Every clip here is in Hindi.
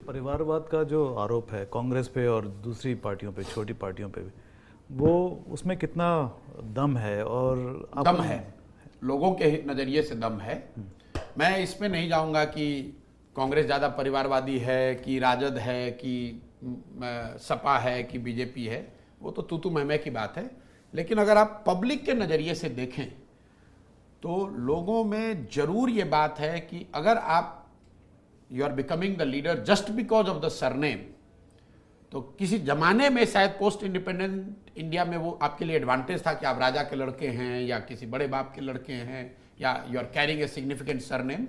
परिवारवाद का जो आरोप है कांग्रेस पे और दूसरी पार्टियों पे, छोटी पार्टियों पे भी, वो उसमें कितना दम है? और दम है, लोगों के नज़रिए से दम है। मैं इसमें नहीं जाऊंगा कि कांग्रेस ज़्यादा परिवारवादी है कि राजद है कि सपा है कि बीजेपी है, वो तो तू मैं की बात है। लेकिन अगर आप पब्लिक के नज़रिए से देखें तो लोगों में जरूर ये बात है कि अगर आप you are becoming the leader just because of the surname, तो किसी जमाने में शायद पोस्ट इंडिपेंडेंट इंडिया में वो आपके लिए एडवांटेज था कि आप राजा के लड़के हैं या किसी बड़े बाप के लड़के हैं या you are carrying a significant surname.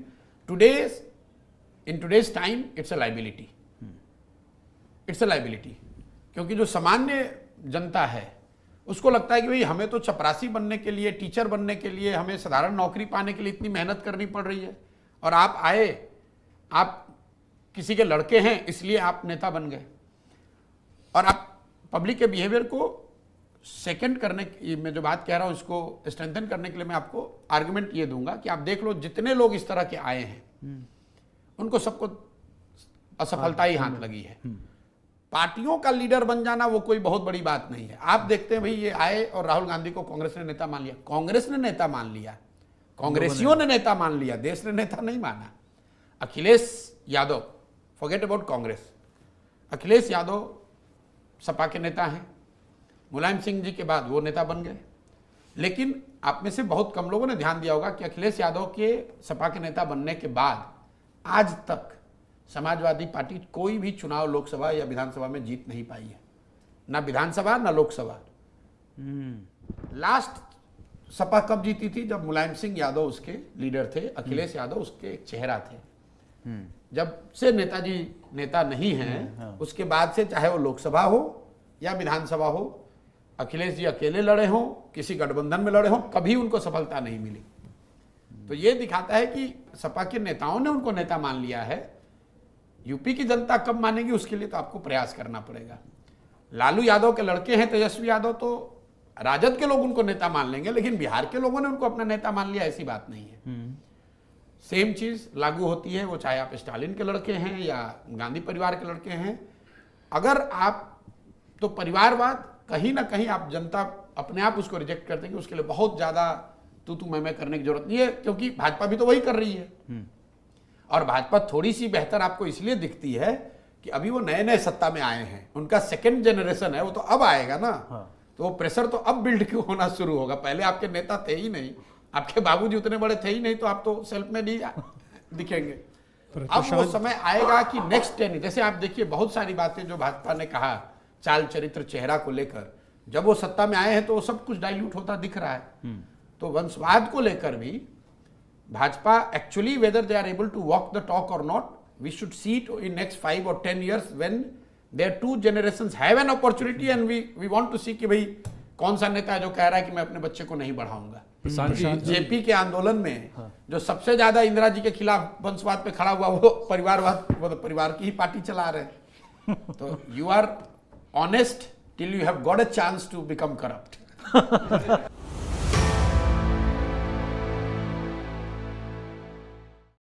In today's time it's a liability, it's a liability. क्योंकि जो सामान्य जनता है उसको लगता है कि भाई हमें तो चपरासी बनने के लिए, टीचर बनने के लिए, हमें साधारण नौकरी पाने के लिए इतनी मेहनत करनी पड़ रही है, और आप आए, आप किसी के लड़के हैं इसलिए आप नेता बन गए। और आप पब्लिक के बिहेवियर को सेकंड करने, मैं जो बात कह रहा हूं उसको स्ट्रेंथन करने के लिए मैं आपको आर्गुमेंट ये दूंगा कि आप देख लो जितने लोग इस तरह के आए हैं उनको सबको असफलता ही हाथ लगी है। पार्टियों का लीडर बन जाना वो कोई बहुत बड़ी बात नहीं है। आप देखते हैं भाई ये आए और राहुल गांधी को कांग्रेस ने नेता मान लिया, कांग्रेस ने नेता मान लिया, कांग्रेसियों ने नेता मान लिया, देश ने नेता नहीं माना। अखिलेश यादव, फॉरगेट अबाउट कांग्रेस, अखिलेश यादव सपा के नेता हैं, मुलायम सिंह जी के बाद वो नेता बन गए। लेकिन आप में से बहुत कम लोगों ने ध्यान दिया होगा कि अखिलेश यादव के सपा के नेता बनने के बाद आज तक समाजवादी पार्टी कोई भी चुनाव लोकसभा या विधानसभा में जीत नहीं पाई है, ना विधानसभा ना लोकसभा। लास्ट सपा कब जीती थी? जब मुलायम सिंह यादव उसके लीडर थे, अखिलेश यादव उसके एक चेहरा थे। जब से नेताजी नेता नहीं हैं उसके बाद से चाहे वो लोकसभा हो या विधानसभा हो, अखिलेश जी अकेले लड़े हों, किसी गठबंधन में लड़े हों, कभी उनको सफलता नहीं मिली। तो ये दिखाता है कि सपा के नेताओं ने उनको नेता मान लिया है। यूपी की जनता कब मानेगी उसके लिए तो आपको प्रयास करना पड़ेगा। लालू यादव के लड़के हैं तेजस्वी यादव, तो राजद के लोग उनको नेता मान लेंगे, लेकिन बिहार के लोगों ने उनको अपना नेता मान लिया ऐसी बात नहीं है। सेम चीज लागू होती है, वो चाहे आप स्टालिन के लड़के हैं या गांधी परिवार के लड़के हैं। अगर आप तो परिवारवाद कहीं ना कहीं आप जनता अपने आप उसको रिजेक्ट करते हैं कि उसके लिए बहुत ज्यादा तू मैं करने की जरूरत नहीं है, क्योंकि भाजपा भी तो वही कर रही है। और भाजपा थोड़ी सी बेहतर आपको इसलिए दिखती है कि अभी वो नए नए सत्ता में आए हैं, उनका सेकंड जनरेशन है, वो तो अब आएगा ना। तो वो प्रेशर तो अब बिल्ड होना शुरू होगा। पहले आपके नेता थे ही नहीं, आपके बाबूजी उतने बड़े थे ही नहीं, तो आप तो सेल्फ में नहीं दिखेंगे। अब वो समय आएगा कि नेक्स्ट 10, जैसे आप देखिए बहुत सारी बातें जो भाजपा ने कहा चाल चरित्र चेहरा को लेकर, जब वो सत्ता में आए हैं तो वो सब कुछ डाइल्यूट होता दिख रहा है। तो वंशवाद को लेकर भी Bhajpa actually whether they are able to walk the talk और not, we should see it in next 5 or 10 years when their two generations have an opportunity and we want to see कि भाई कौन सा नेता है जो कह रहा है कि मैं अपने बच्चे को नहीं बढ़ाऊंगा। जेपी के आंदोलन में जो सबसे ज्यादा इंदिरा जी के खिलाफ वंशवाद पे खड़ा हुआ वो परिवारवाद, वो तो परिवार की ही पार्टी चला रहे हैं। तो you are honest till you have got a chance to become corrupt.